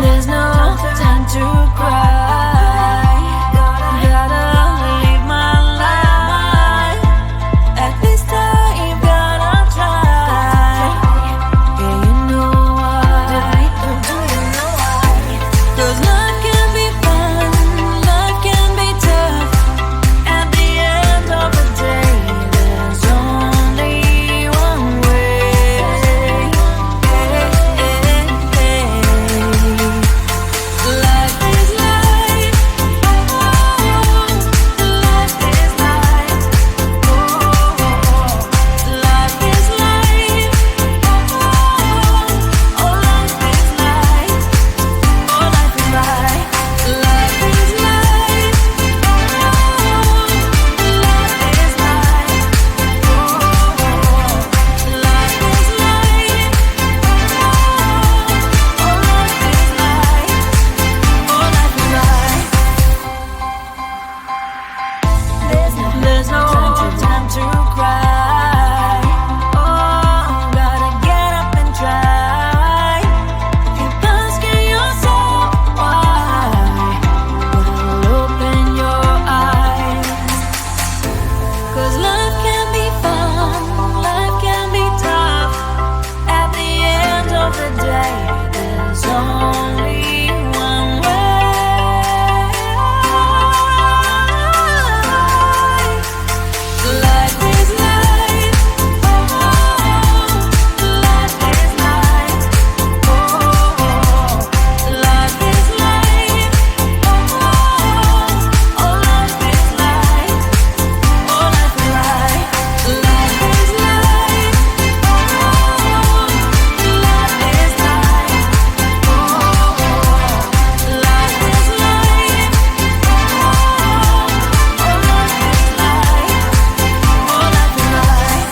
There's no time to cry. Gotta live my life. At this time, gotta try. Yeah, you know why. Do you know why? 'Cause life can be fun, life can be tough. At the end of the day, there's only one way. Life is life. Life is life. Life is life. Oh, life is life. Oh, life is life. Life is life. Life is life. Life is life. Oh, life is life. Oh, life is life. There's no time to cry. Oh, gotta get up and try. Keep asking yourself why. But open your eyes. 'Cause life can be fun, life can be tough. At the end of the day, there's only one way. Life is life. Life is life. Life is life. Oh, life is life. Oh, life is life. Life is life. Life is life. Life is life. Oh, life is life. Oh, life is life.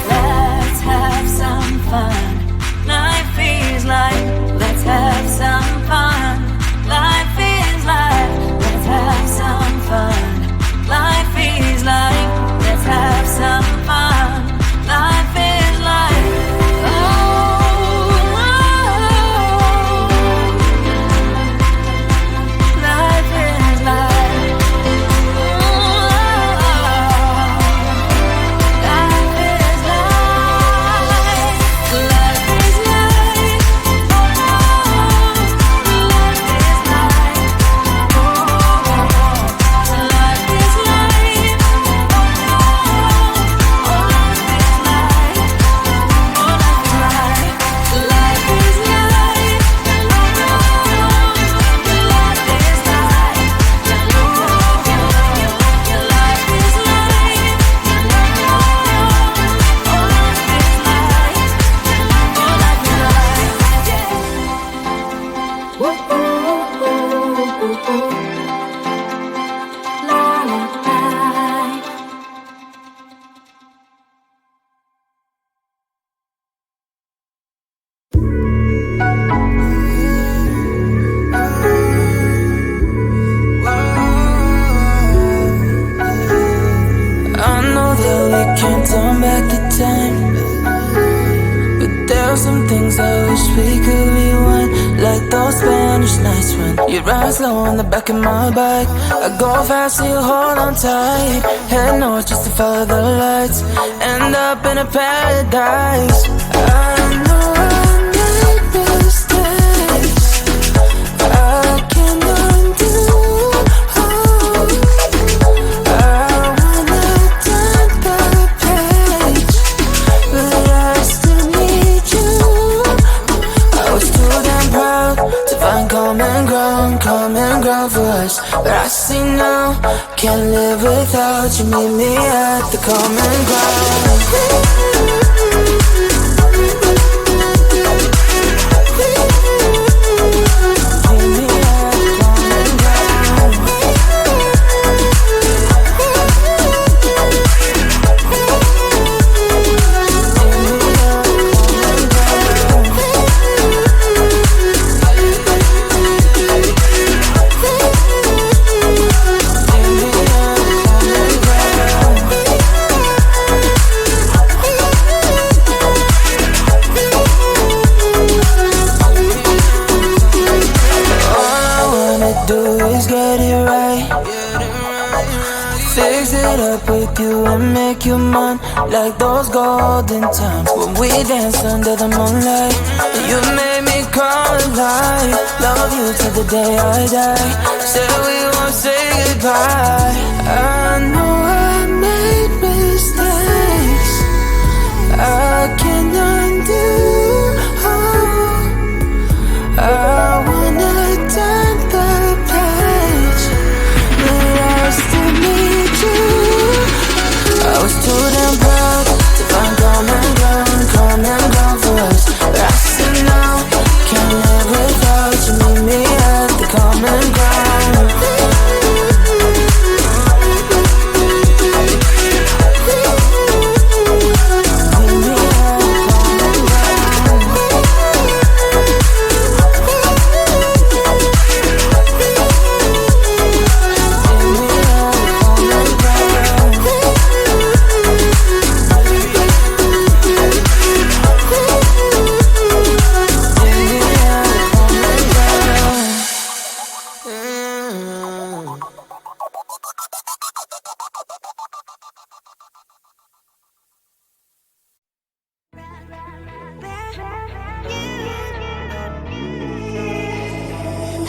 Let's have some fun. Life is life. Let's have some fun. Life is life. Let's have some fun. Life is life. Let's have some fun. Life is life. Oh, life is life. Life is life. Life is life. Life is life. Life is life. Oh, life is life. Oh, life is life. Life is life. Life is life. Life is life. Oh, life is life. Oh, life is life. Woo, la, la, la. I know that we can't turn back the time, but there are some things I wish we could rewind. Like those Spanish nights when you ride slow on the back of my bike. I go fast so you hold on tight. Head north just to follow the lights. End up in a paradise. I know I made mistakes I can't undo. I wanna turn the page, but I still need you. I was too damn proud to find common ground for us. But I see now, can't live without you. Meet me at the common ground. Like those golden times when we danced under the moonlight. You made me come alive. Love you till the day I die. Said we won't say goodbye. I know I made mistakes I can't undo. I wanna turn the page, but I still need you. I was too damn proud to find common ground for us. But I said no, can't live without you. Meet me at the common ground.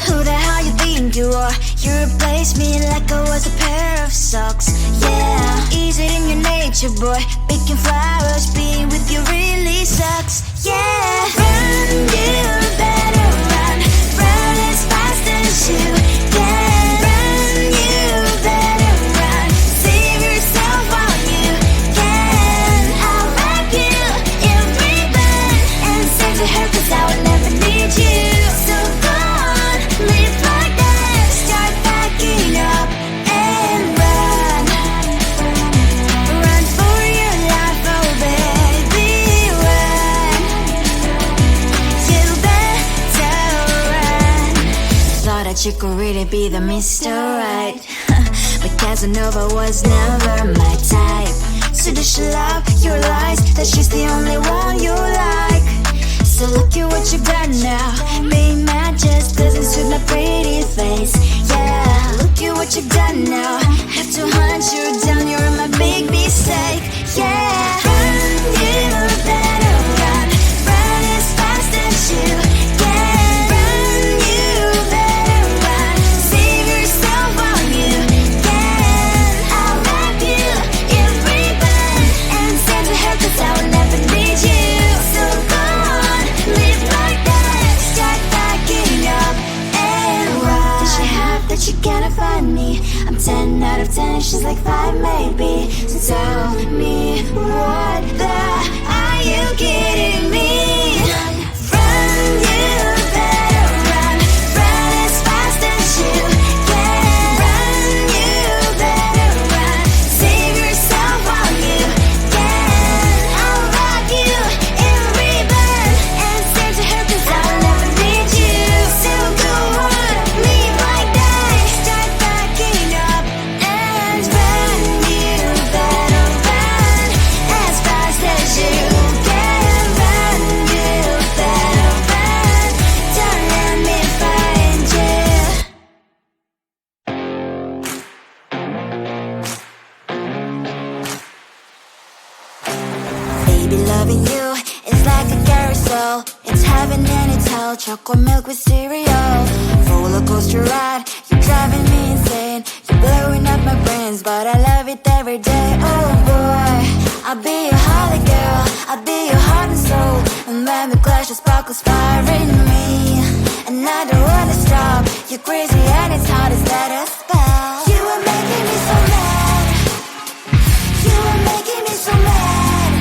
Who the hell you think you are? You replaced me like I was a pair of socks. Yeah, is it in your nature, boy? Picking flowers, being with you really sucks. Yeah, run, you better run. Run as fast as you can. Run, you better run. Save yourself while you can. I'll wrap you in ribbon and send to her 'cause I will never need you. So go on, live like that. Start backing up and run. Run for your life, oh baby, run. You better run. Thought that you could really be the Mr. Right. But Casanova was never my type. So does she love your lies? That she's the only one you like. So look at what you've done now. Being mad just doesn't suit my pretty face. Yeah, look at what you've done now. Have to hunt you down, you're my big mistake. Yeah, run, you better run. Run as fast as you can. Run, you better run. Save yourself while you can. I'll wrap you in ribbon and send to her 'cause I will never need you. So go on, live like that. Start backing up and run. Does she have that you cannot find me? I'm 10 out of 10, she's like 5 maybe. So tell me, what the are you kidding me? Run, you better run. Run as fast as you can. Run, you better run. Save yourself while you can. I'll wrap you in ribbon and send to her 'cause I will never need you. So go on, live like that. Start backing up and run. You better run as fast as you can. Run, you better run. Don't let me find you. Baby, loving you is like a carousel. It's heaven and it's hell. Chocolate milk with cereal. Roller coaster ride. You're driving me insane. You're blowing up my brains, but I love it every day. Oh boy, I'll be your holly girl. I'll be your heart and soul. And when we clash, the sparkles fire in me. And I don't wanna stop. You're crazy and it's hard as let a spell. You are making me so mad. You are making me so mad.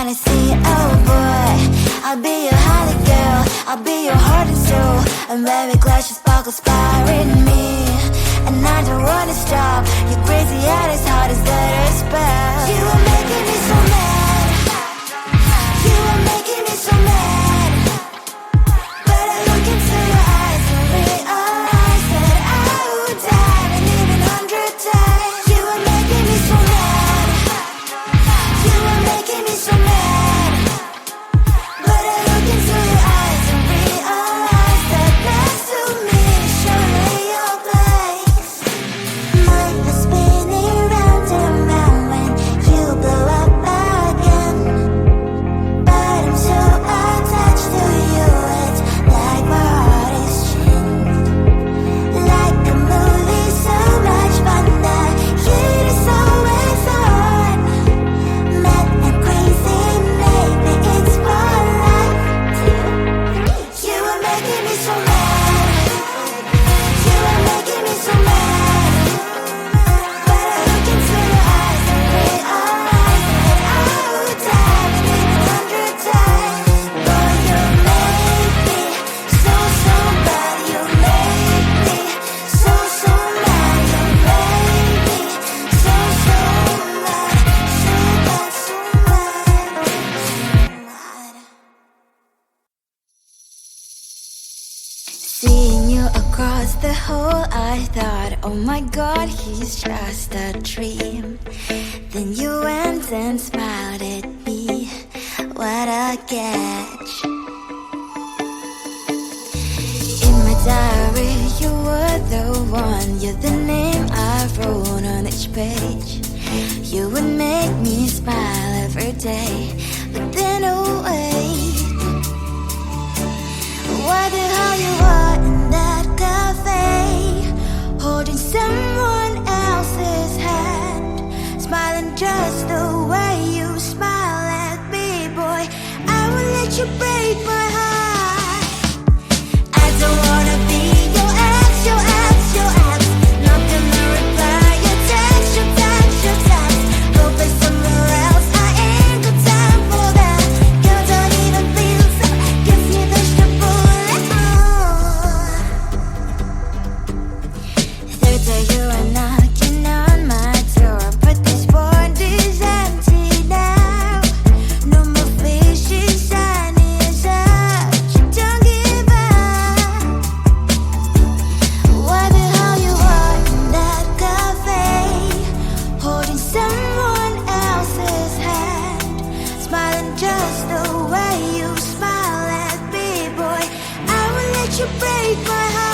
fantasy, oh boy. I'll be your honey girl, I'll be your heart and soul. And baby, glass sparkle inspiring me. And I don't wanna stop. You're crazy at as hard as that spell. You are making me so mad. You are making me so mad. But I look into your eyes and realize that I would die and even 100 times. You are making me so mad. You are making me so mad. But I look into your eyes and realize that next to me is surely your place. My heart's spinning round and round when you blow up again. But I'm so attached to you, it's like my heart is chained. Like a movie, so much fun that it is always on. Mad and crazy, maybe it's for life too. You are making me so mad. You are making me so mad. But I look into your eyes and realize that I would die and even 100 times. Boy, you make me so, so bad. You make me so, so mad. You make me so, so mad. So bad, so mad. Seeing you across the hall, I thought, oh my god, he's just a dream. Then you went and smiled at me. What a catch. In my diary, you were the one. You're the name I wrote on each page. You would make me smile every day. But then, oh wait, what the hell you are in that cafe, holding someone else's hand, smiling just the way you smile at me, boy. I will let you break my heart. I don't wanna be your ex, your ex, your ex. Not gonna reply your text, your text, your text. Go play somewhere else, I ain't got time for that. You don't even feel so, gives me vegetable. Third day you are knocking on my door, but this board is empty now. No more faces, sun is up. You don't give up. What the hell you are in that cafe, holding someone else's hand, smiling just the way you smile at me, boy. I will let you break my heart.